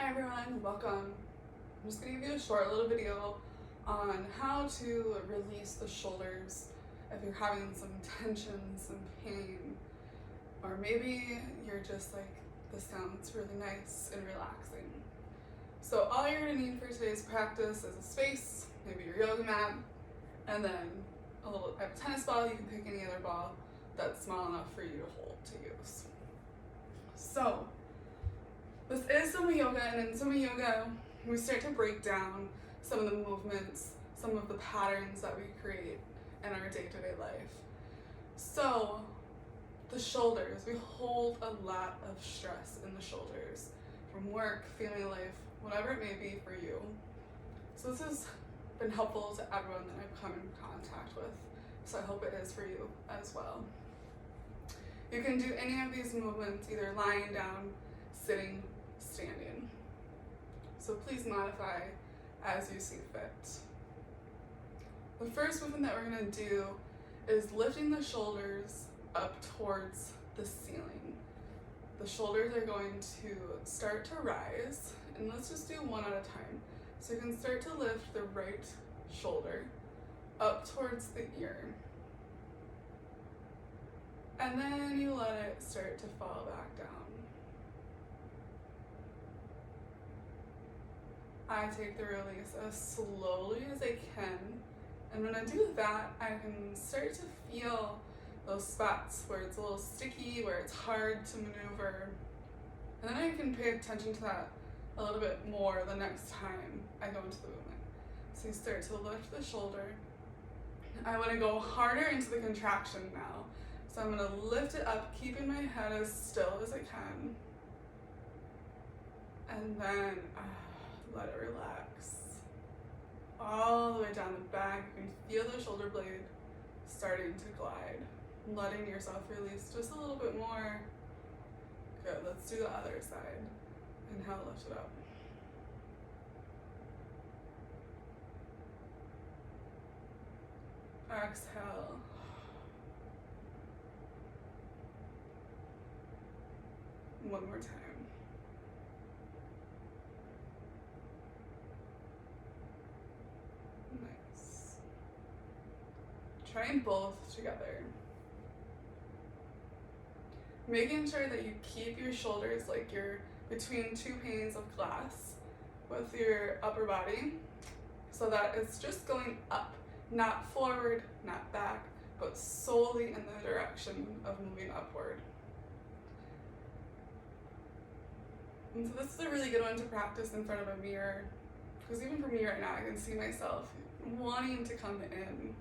Hi everyone, welcome. I'm just going to give you a short little video on how to release the shoulders if you're having some tension, some pain, or maybe you're just like, this sounds really nice and relaxing. So all you're going to need for today's practice is a space, maybe your yoga mat, and then a tennis ball. You can pick any other ball that's small enough for you to hold to use. So this is SomaYoga, and in SomaYoga, we start to break down some of the movements, some of the patterns that we create in our day-to-day life. So the shoulders, we hold a lot of stress in the shoulders from work, family life, whatever it may be for you. So this has been helpful to everyone that I've come in contact with. So I hope it is for you as well. You can do any of these movements either lying down, sitting, standing. So please modify as you see fit. The first movement that we're going to do is lifting the shoulders up towards the ceiling. The shoulders are going to start to rise, and let's just do one at a time. So you can start to lift the right shoulder up towards the ear. And then you let it start to fall back down. I take the release as slowly as I can, and when I do that, I can start to feel those spots where it's a little sticky, where it's hard to maneuver, and then I can pay attention to that a little bit more the next time I go into the movement. So you start to lift the shoulder. I want to go harder into the contraction now, so I'm going to lift it up, keeping my head as still as I can, and then let it relax all the way down the back. You can feel the shoulder blade starting to glide, letting yourself release just a little bit more. Good. Let's do the other side. Inhale, lift it up. Exhale. One more time. Nice. Try both together. Making sure that you keep your shoulders like you're between two panes of glass with your upper body, so that it's just going up, not forward, not back, but solely in the direction of moving upward. And so this is a really good one to practice in front of a mirror, because even for me right now, I can see myself wanting to come in.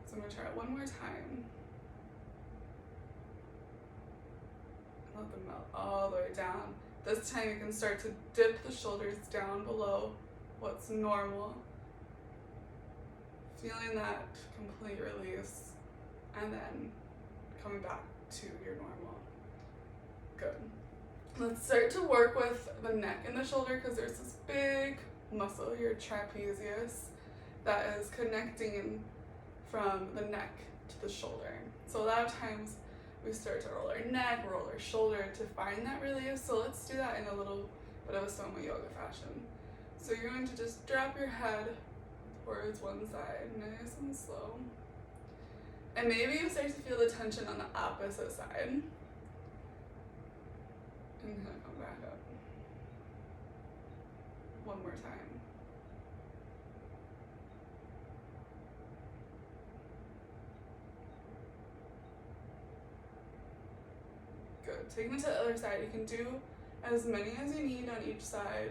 So I'm gonna try it one more time. Let them melt all the way down. This time you can start to dip the shoulders down below what's normal. Feeling that complete release, and then coming back to your normal. Good. Let's start to work with the neck and the shoulder, because there's this big muscle, your trapezius, that is connecting from the neck to the shoulder. So a lot of times we start to roll our neck, roll our shoulder to find that release. So let's do that in a little bit of a SomaYoga fashion. So you're going to just drop your head towards one side, nice and slow. And maybe you start to feel the tension on the opposite side. Inhale, come back up. One more time. Good. Taking it to the other side. You can do as many as you need on each side.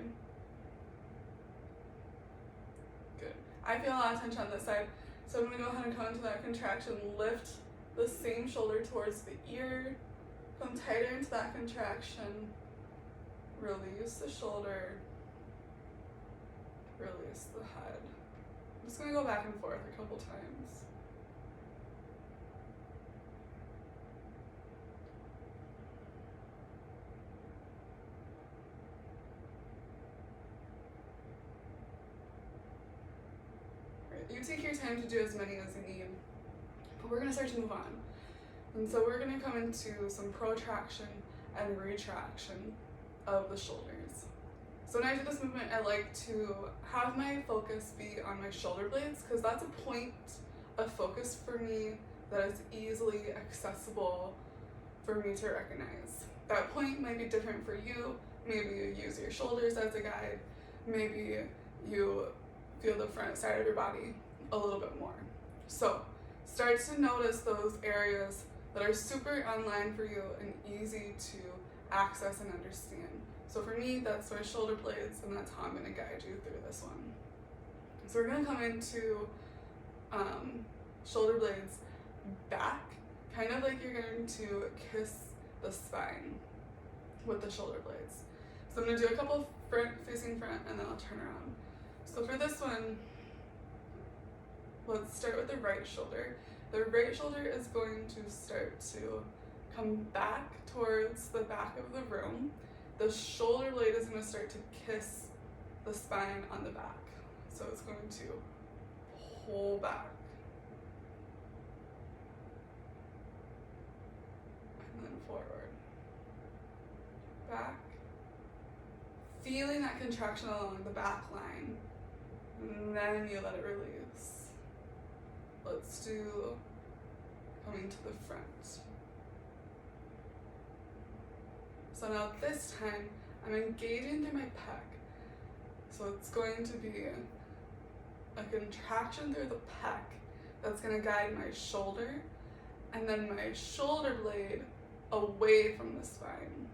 Good. I feel a lot of tension on this side, so I'm going to go ahead and come into that contraction. Lift the same shoulder towards the ear. Come tighter into that contraction. Release the shoulder. Release the head. I'm just going to go back and forth a couple times. You take your time to do as many as you need, but we're going to start to move on. And so we're going to come into some protraction and retraction of the shoulders. So when I do this movement, I like to have my focus be on my shoulder blades, because that's a point of focus for me that is easily accessible for me to recognize. That point might be different for you. Maybe you use your shoulders as a guide. Maybe you feel the front side of your body a little bit more. So start to notice those areas that are super online for you and easy to access and understand. So for me, that's my shoulder blades, and that's how I'm going to guide you through this one. So we're going to come into shoulder blades back, kind of like you're going to kiss the spine with the shoulder blades. So I'm going to do a couple front facing front, and then I'll turn around. So for this one, let's start with the right shoulder. The right shoulder is going to start to come back towards the back of the room. The shoulder blade is going to start to kiss the spine on the back. So it's going to pull back. And then forward. Back. Feeling that contraction along the back line. And then you let it release. Let's do coming to the front. So now this time, I'm engaging through my pec. So it's going to be a contraction through the pec that's going to guide my shoulder, and then my shoulder blade away from the spine.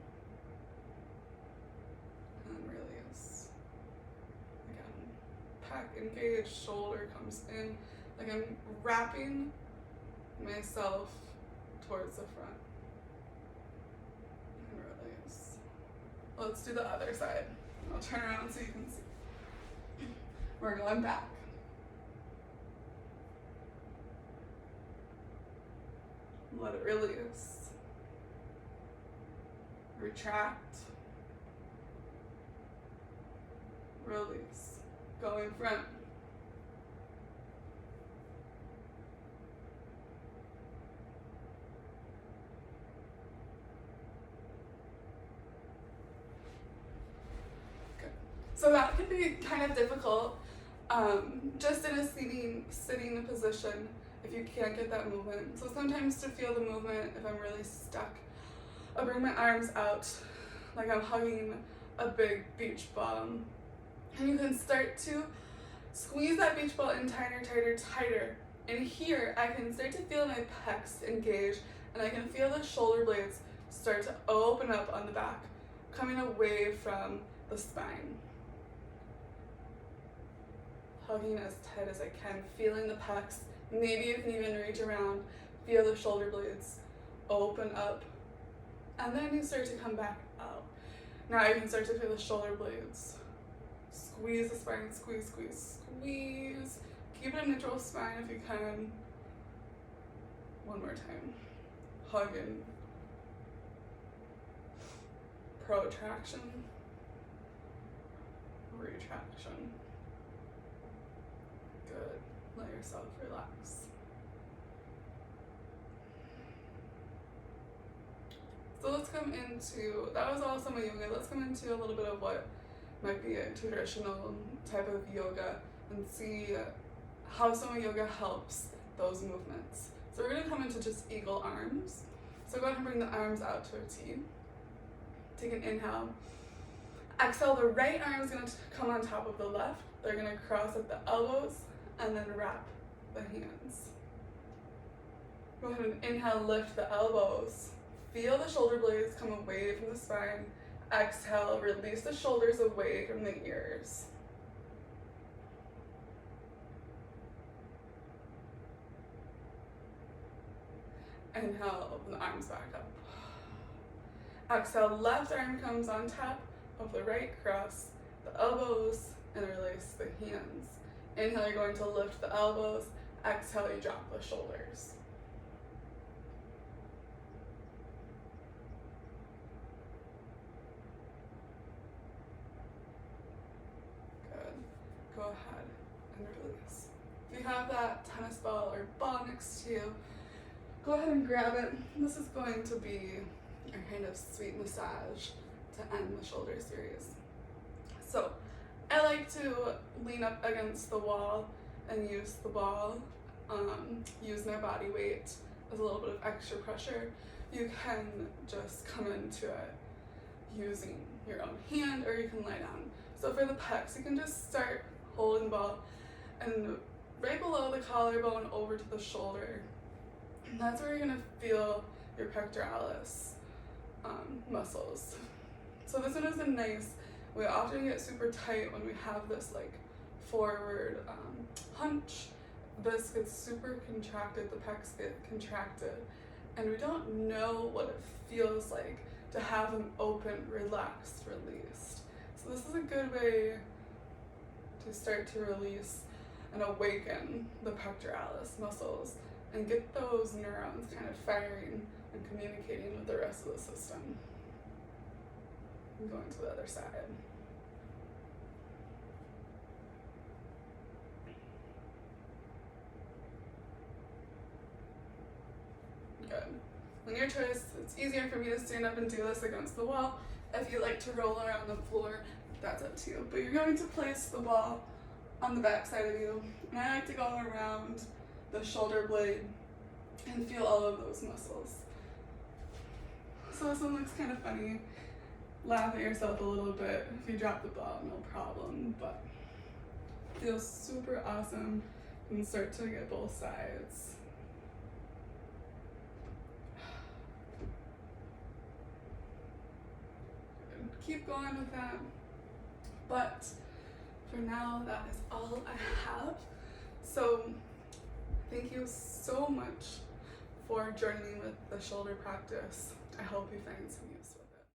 And release. Again, pec engaged, shoulder comes in, like I'm wrapping myself towards the front. Let's do the other side. I'll turn around so you can see. We're going back. Let it release. Retract. Release. Go in front. So that can be kind of difficult, just in a sitting position if you can't get that movement. So sometimes to feel the movement, if I'm really stuck, I'll bring my arms out like I'm hugging a big beach ball. And you can start to squeeze that beach ball in tighter, tighter, tighter. And here I can start to feel my pecs engage, and I can feel the shoulder blades start to open up on the back, coming away from the spine. Hugging as tight as I can, feeling the pecs. Maybe you can even reach around, feel the shoulder blades open up, and then you start to come back out. Now you can start to feel the shoulder blades. Squeeze the spine, squeeze, squeeze, squeeze. Keep it a neutral spine if you can. One more time. Hug in. Protraction. Retraction. Good. Let yourself relax. So let's come into, that was all SomaYoga. Let's come into a little bit of what might be a traditional type of yoga and see how SomaYoga helps those movements. So we're going to come into just eagle arms. So go ahead and bring the arms out to a T. Take an inhale. Exhale, the right arm is going to come on top of the left. They're going to cross at the elbows and then wrap the hands. Go ahead and inhale, lift the elbows. Feel the shoulder blades come away from the spine. Exhale, release the shoulders away from the ears. Inhale, open the arms back up. Exhale, left arm comes on top of the right, cross the elbows and release the hands. Inhale, you're going to lift the elbows. Exhale, you drop the shoulders. Good. Go ahead and release. If you have that tennis ball or ball next to you, go ahead and grab it. This is going to be a kind of sweet massage to end the shoulder series. lean up against the wall and use the ball, use my body weight as a little bit of extra pressure. You can just come into it using your own hand, or you can lie down. So for the pecs, you can just start holding the ball and right below the collarbone over to the shoulder. And that's where you're gonna feel your pectoralis muscles. So this one is a nice, we often get super tight when we have this like forward hunch. This gets super contracted, the pecs get contracted, and we don't know what it feels like to have them open, relaxed, released. So this is a good way to start to release and awaken the pectoralis muscles and get those neurons kind of firing and communicating with the rest of the system. I'm going to the other side. Good. On your choice, it's easier for me to stand up and do this against the wall. If you like to roll around the floor, that's up to you. But you're going to place the ball on the back side of you. And I like to go around the shoulder blade and feel all of those muscles. So this one looks kind of funny. Laugh at yourself a little bit. If you drop the ball, no problem. But it feels super awesome. You can start to get both sides. Keep going with that. But for now, that is all I have. So thank you so much for joining me with the shoulder practice. I hope you find some use with it.